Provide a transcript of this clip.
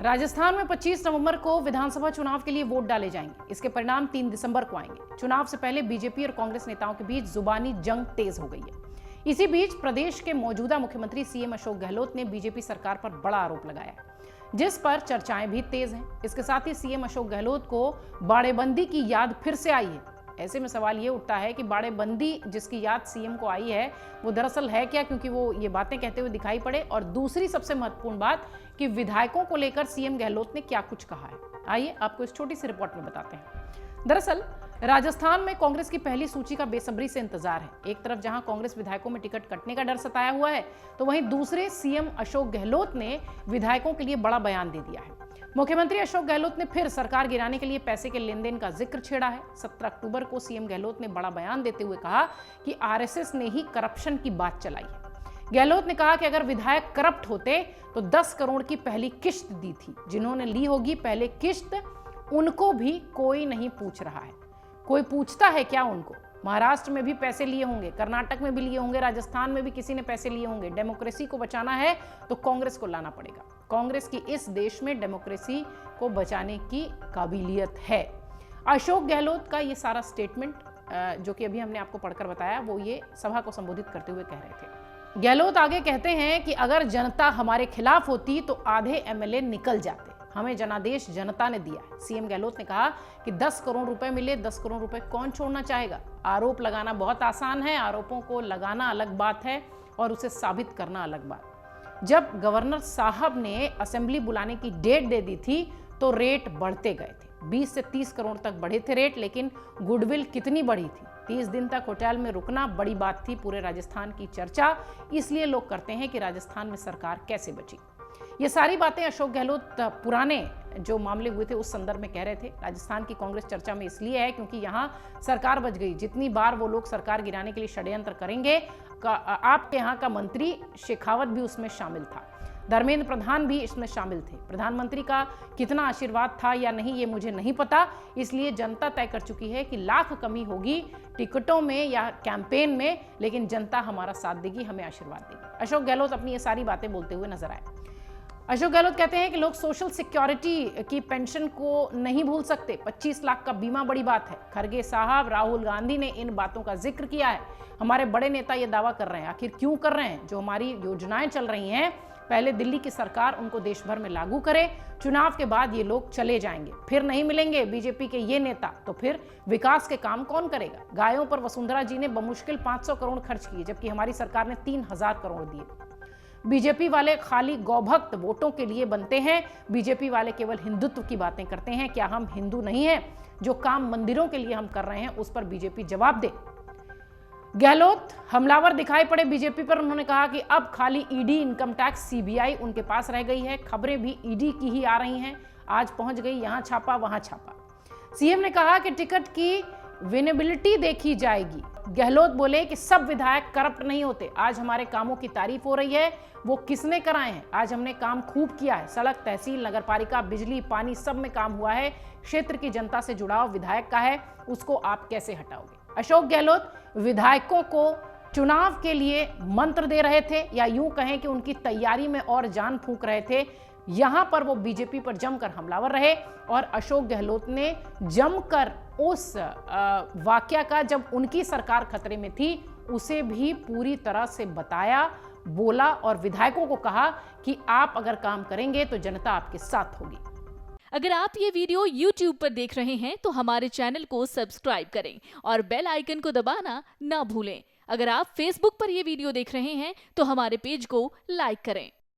राजस्थान में 25 नवंबर को विधानसभा चुनाव के लिए वोट डाले जाएंगे। इसके परिणाम 3 दिसंबर को आएंगे। चुनाव से पहले बीजेपी और कांग्रेस नेताओं के बीच जुबानी जंग तेज हो गई है। इसी बीच प्रदेश के मौजूदा मुख्यमंत्री सीएम अशोक गहलोत ने बीजेपी सरकार पर बड़ा आरोप लगाया, जिस पर चर्चाएं भी तेज हैं। इसके साथ ही सीएम अशोक गहलोत को बाड़ेबंदी की याद फिर से आई है। ऐसे में सवाल ये उठता है कि बाड़ेबंदी जिसकी याद सीएम को आई है वो दरअसल है क्या, क्योंकि वो ये बातें कहते हुए दिखाई पड़े। और दूसरी सबसे महत्वपूर्ण बात कि विधायकों को लेकर सीएम गहलोत ने क्या कुछ कहा है, आइए आपको इस छोटी सी रिपोर्ट में बताते हैं। दरअसल राजस्थान में कांग्रेस की पहली सूची का बेसब्री से इंतजार है। एक तरफ जहां कांग्रेस विधायकों में टिकट कटने का डर सताया हुआ है, तो वहीं दूसरे सीएम अशोक गहलोत ने विधायकों के लिए बड़ा बयान दे दिया है। मुख्यमंत्री अशोक गहलोत ने फिर सरकार गिराने के लिए पैसे के लेन देन का जिक्र छेड़ा है। 17 अक्टूबर को सीएम गहलोत ने बड़ा बयान देते हुए कहा कि आरएसएस ने ही करप्शन की बात चलाई है। गहलोत ने कहा कि अगर विधायक करप्ट होते तो 10 करोड़ की पहली किश्त दी थी। जिन्होंने ली होगी पहले किश्त, उनको भी कोई नहीं पूछ रहा है। कोई पूछता है क्या उनको? महाराष्ट्र में भी पैसे लिए होंगे, कर्नाटक में भी लिए होंगे, राजस्थान में भी किसी ने पैसे लिए होंगे। डेमोक्रेसी को बचाना है तो कांग्रेस को लाना पड़ेगा। कांग्रेस की इस देश में डेमोक्रेसी को बचाने की काबिलियत है। अशोक गहलोत का ये सारा स्टेटमेंट जो कि अभी हमने आपको पढ़कर बताया, वो ये सभा को संबोधित करते हुए कह रहे थे। गहलोत आगे कहते हैं कि अगर जनता हमारे खिलाफ होती तो आधे एमएलए निकल जाते। हमें जनादेश जनता ने दिया है। सीएम गहलोत ने कहा कि 10 करोड़ रुपए मिले, 10 करोड़ रुपए कौन छोड़ना चाहेगा? आरोप लगाना बहुत आसान है, आरोपों को लगाना अलग बात है और उसे साबित करना अलग बात। जब गवर्नर साहब ने असेंबली बुलाने की डेट दे दी थी तो रेट बढ़ते गए थे। 20 से 30 करोड़ तक बढ़े थे रेट, लेकिन गुडविल कितनी बढ़ी थी? 30 दिन तक होटल में रुकना बड़ी बात थी। पूरे राजस्थान की चर्चा इसलिए लोग करते हैं कि राजस्थान में सरकार कैसे बची। ये सारी बातें अशोक गहलोत पुराने जो मामले हुए थे उस संदर्भ में कह रहे थे। राजस्थान की कांग्रेस चर्चा में इसलिए है क्योंकि यहाँ सरकार बच गई। जितनी बार वो लोग सरकार गिराने के लिए षड्यंत्र करेंगे, आपके यहाँ का मंत्री शेखावत भी उसमें शामिल था, धर्मेंद्र प्रधान भी इसमें शामिल थे। प्रधानमंत्री का कितना आशीर्वाद था या नहीं ये मुझे नहीं पता, इसलिए जनता तय कर चुकी है कि लाख कमी होगी टिकटों में या कैंपेन में, लेकिन जनता हमारा साथ देगी, हमें आशीर्वाद देगी। अशोक गहलोत अपनी ये सारी बातें बोलते हुए नजर आए। अशोक गहलोत कहते हैं कि लोग सोशल सिक्योरिटी की पेंशन को नहीं भूल सकते। 25 लाख का बीमा बड़ी बात है। खरगे साहब, राहुल गांधी ने इन बातों का जिक्र किया है। हमारे बड़े नेता ये दावा कर रहे हैं। आखिर क्यों कर रहे हैं? जो हमारी योजनाएं चल रही हैं, पहले दिल्ली की सरकार उनको देश भर में लागू करे, चुनाव के बाद ये लोग चले जाएंगे, फिर नहीं मिलेंगे बीजेपी के ये नेता, तो फिर विकास के काम कौन करेगा? गायों पर वसुंधरा जी ने बमुश्किल 500 करोड़ खर्च किए, जबकि हमारी सरकार ने 3000 करोड़ दिए। बीजेपी वाले खाली गौभक्त वोटों के लिए बनते हैं। बीजेपी वाले केवल हिंदुत्व की बातें करते हैं। क्या हम हिंदू नहीं हैं? जो काम मंदिरों के लिए हम कर रहे हैं उस पर बीजेपी जवाब दे। गहलोत हमलावर दिखाई पड़े बीजेपी पर। उन्होंने कहा कि अब खाली ईडी, इनकम टैक्स, सीबीआई उनके पास रह गई है। खबरें भी ईडी की ही आ रही हैं। आज पहुंच गई, यहां छापा वहां छापा। सीएम ने कहा कि टिकट की विनेबिलिटी देखी जाएगी। गहलोत बोले कि सब विधायक करप्ट नहीं होते। आज हमारे कामों की तारीफ हो रही है, वो किसने कराए हैं? आज हमने काम खूब किया है। सड़क, तहसील, नगरपालिका, बिजली, पानी, सब में काम हुआ है। क्षेत्र की जनता से जुड़ाव विधायक का है, उसको आप कैसे हटाओगे? अशोक गहलोत विधायकों को चुनाव के लिए मंत्र दे रहे थे, या यूं कहें कि उनकी तैयारी में और जान फूंक रहे थे। यहां पर वो बीजेपी पर जमकर हमलावर रहे और अशोक गहलोत ने जमकर उस वाकया का, जब उनकी सरकार खतरे में थी, उसे भी पूरी तरह से बताया, बोला और विधायकों को कहा कि आप अगर काम करेंगे तो जनता आपके साथ होगी। अगर आप ये वीडियो YouTube पर देख रहे हैं तो हमारे चैनल को सब्सक्राइब करें और बेल आइकन को दबाना ना भूलें। अगर आप Facebook पर ये वीडियो देख रहे हैं तो हमारे पेज को लाइक करें।